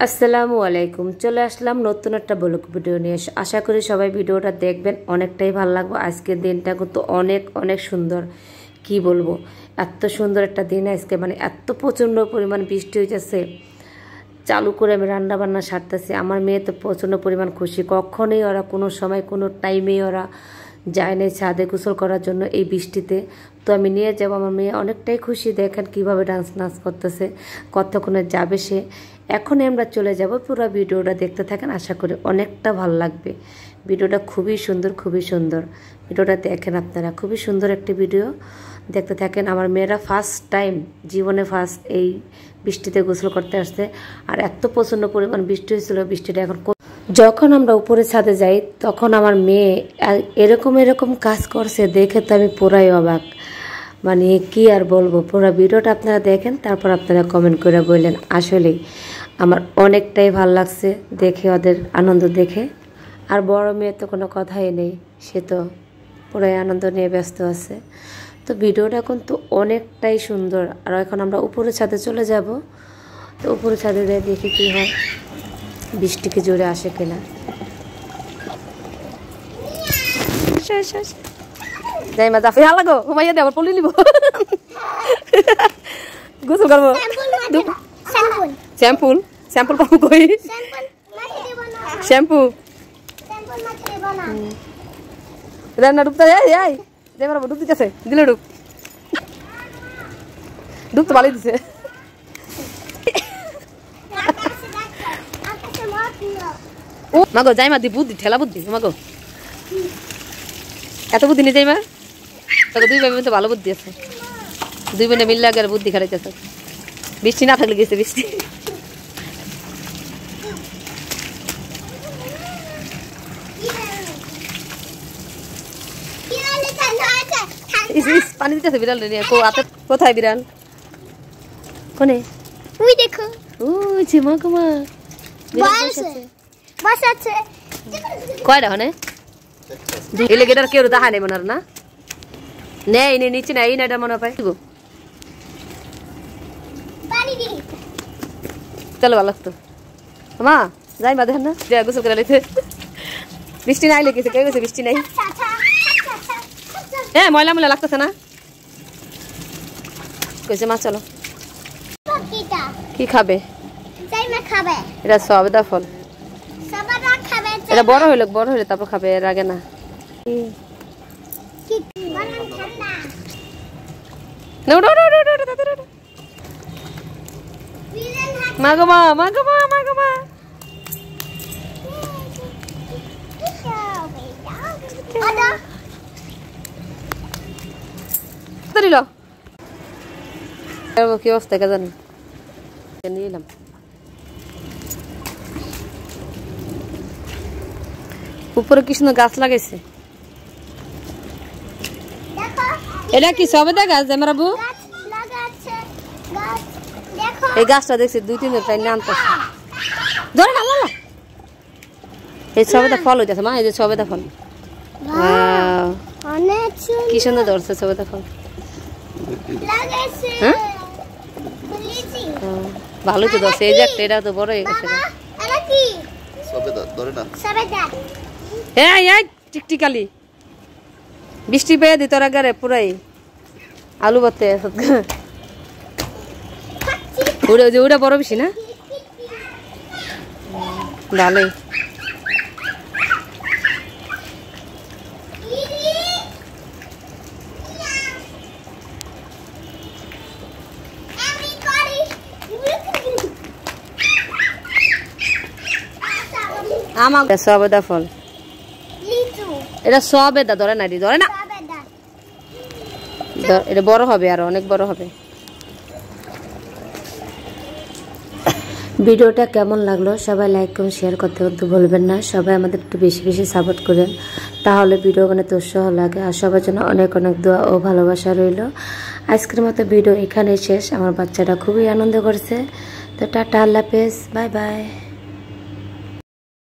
আসসালামু আলাইকুম। চলে আসলাম নতুন একটা ব্লগ ভিডিও নিয়ে। আশা করি সবাই ভিডিওটা দেখবেন, অনেকটাই ভালো লাগবে। আজকের দিনটা কিন্তু অনেক অনেক সুন্দর, কি বলবো, এত সুন্দর একটা দিন আজকে, মানে এত প্রচণ্ড পরিমাণ বৃষ্টি হয়েছে। চালু করে আমি রান্না বান্না সারতেছি। আমার মেয়ে তো প্রচণ্ড পরিমাণ খুশি, কখনোই ওরা কোনো সময় কোনো টাইমেই ওরা যায় না ছাদে গোসল করার জন্য এই বৃষ্টিতে। তো আমি নিয়ে যাব, আমার মেয়ে অনেকটাই খুশি। দেখেন কিভাবে ডান্স নাচ করতেছে, কতক্ষণে যাবে সে। এখনই আমরা চলে যাব, পুরো ভিডিওটা দেখতে থাকেন, আশা করি অনেকটা ভালো লাগবে। ভিডিওটা খুবই সুন্দর, খুবই সুন্দর। ভিডিওটা দেখেন আপনারা, খুবই সুন্দর একটি ভিডিও, দেখতে থাকেন। আমার মেয়েরা ফার্স্ট টাইম জীবনে ফার্স্ট এই বৃষ্টিতে গোসল করতে আসছে। আর এত প্রচণ্ড পরিমাণ বৃষ্টি হয়েছিল, বৃষ্টিটা এখন যখন আমরা উপরে ছাদে যাই তখন আমার মেয়ে এরকম এরকম কাজ করছে, দেখে তো আমি পুরাই অবাক। মানে কি আর বলবো, পুরো ভিডিওটা আপনারা দেখেন, তারপর আপনারা কমেন্ট করে বললেন। আসলেই আমার অনেকটাই ভালো লাগছে দেখে, ওদের আনন্দ দেখে। আর বড় মেয়ে তো কোনো কথাই নেই, সে তো পুরাই আনন্দ নিয়ে ব্যস্ত আছে। তো ভিডিওটা কিন্তু অনেকটাই সুন্দর। আর এখন আমরা উপরে ছাদে চলে যাব। তো উপরে ছাদে যাই, দেখি কী হয়, বৃষ্টি কি জোরে আসে কিনা। যাই মা, জাফি হাল লাগো, ঘুমাইয়া দে, আবার পলি নিব, গোসল করবো। শ্যাম্পুল শ্যাম্পুল পাবো কই? শ্যাম্পু রান্না ডুবতে যাই, যাই মারবো, ডুব দিতেছে, দিলে ডুব, ডুব তো ভালোই দিছে। মাগো যাই মা, দি বুদ্ধি, ঠেলা বুদ্ধি মাগো, এত বুদ্ধি নিয়ে যাই মা। তোকে দুই ভাই তো ভালো বুদ্ধি আছে, দুই বোনে মিললে আগে বুদ্ধি খাটাইতেছে। বৃষ্টি না থাকলে গেছে বৃষ্টি। পানি দিতেছে বিড়াল নিয়ে। কোথায় বিড়াল? কোনে? ওই দেখো, ওই যে মা গো মা, কয়টা হনে এলে গেটার কেউ দেখা নেই মনে না, নেই নেই নিচে না, এই নাইটা মনে পাই। চলো ভালো লাগতো মা, যাই মা, দেখেন না গোসল করে লাইতে। বৃষ্টি নাই লেগেছে, কে গেছে বৃষ্টি নাই। হ্যাঁ ময়লা ময়লা লাগতেছে না, কইছে মা চলো। কি খাবে? এটা সবেদা ফল, এটা বড় হইলে তারপর খাবে, এর আগে না। মাগমা মাগমা মাগমা, কি অবস্থা কে জানি, নিলাম। উপরে কি সুন্দর গাছ লাগাইছে। এটা কি সবেদা গাছ? মারাবু এই গাছটা দেখছি 2-3 দিন টাইম আনতেছে। ধরে না বলো, এই সবেদা ফল হইতেছে মা, এই যে সবেদা ফল, কি সুন্দর ধরছে সবেদা ফল। হ্যাঁ ভালোই তো ধরছে, এই যে একটা, এটা তো বড় হয়ে গেছে। হ্যাঁ টিকটিকালি বৃষ্টি পেয়ে দিত আগে পুরাই আলু বাতে ওটা বড় বেশি না, ভালোই। আমার সবেদা ফল, এটা সবেদা, ধরে না ধরে না, এটা বড় হবে, আরো অনেক বড় হবে। ভিডিওটা কেমন লাগলো সবাই লাইক কমেন্ট শেয়ার করতে কিন্তু ভুলবেন না। সবাই আমাদের একটু বেশি বেশি সাপোর্ট করেন, তাহলে ভিডিও বানাতে উৎসাহ লাগে। আর সবার জন্য অনেক অনেক দোয়া ও ভালোবাসা রইল। আজকের মতো ভিডিও এখানেই শেষ। আমার বাচ্চাটা খুবই আনন্দ করছে। তো টাটা, আল্লাহ হাফেজ, বাই বাই।